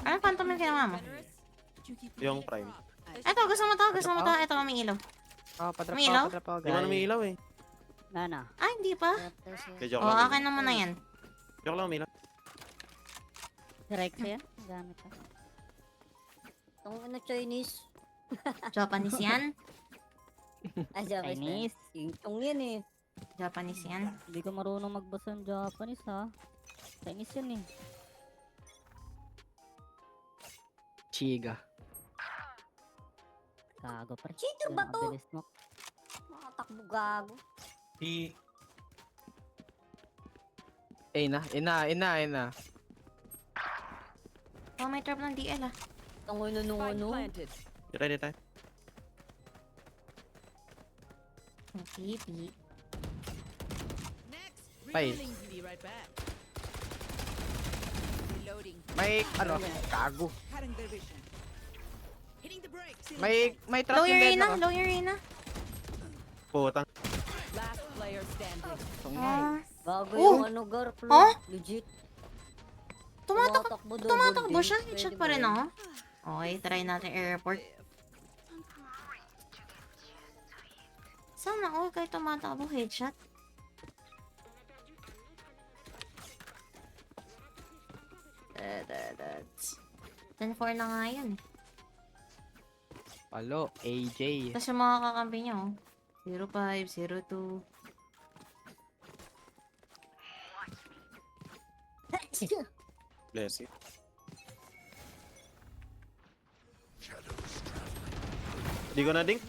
Ano phantom yung ginawa mo? Yung prime. Eto, gusto mo to? Gusto mo to? Eto, umiilaw. Oh, padrap May ako, ilaw? padrap ako, Di ba guys. umiilaw eh? Nana. Ah, hindi pa? Okay, joke O, lang. akin naman na yan. Joke lang umiilaw. Direct yan. Gamit ko. Itong ano Chinese. Japanese yan? Ah, Japanese. Itong yan eh. Japanese yan? Hindi ko marunong magbasa ng Japanese ha. Chinese yan eh. Chiga. Gago pa rin. Sino ba to? Mabilis mo. Makatakbo gago. Ina. Oh, may trap ng DL ah. Itong ano. Ready tayo? Ang creepy. Pay. May, ano, gago. May trap Low yung your bed Reyna, na. low your Reyna. Putang. Ah, Gago Oh! yung ano Garflo. Huh? Legit. tumatakbo double siya. D. Headshot Pwede pa rin ba ako. Okay, try natin i-report. Sana all kahit tumatakbo headshot. That's 10-4 na nga yun eh. Palo, AJ. Tapos yung mga kakampi niya oh. 05, 02. Bless you. Di ko na ding.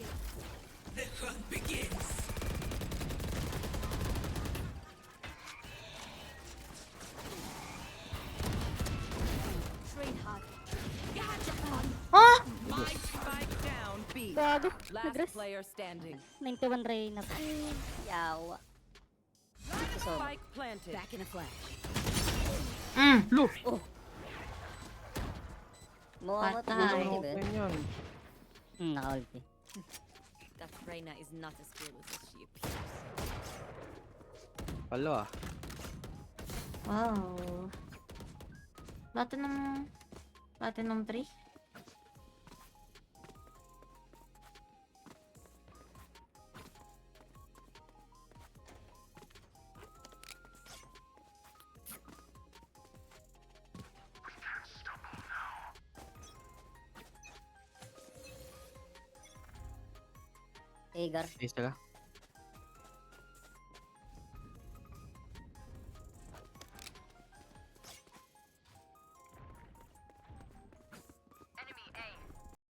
Ah! Gago. Last Nagres. player standing. 91 Reyna. Yawa. Spike planted. Back in a flash. Mukhang Patay. matulog ba? Open yun. Naka-ulti. That Reina is not as fearless as she appears. Palo ah. Wow. Platinum 3? Hey, Gar. Ace ka.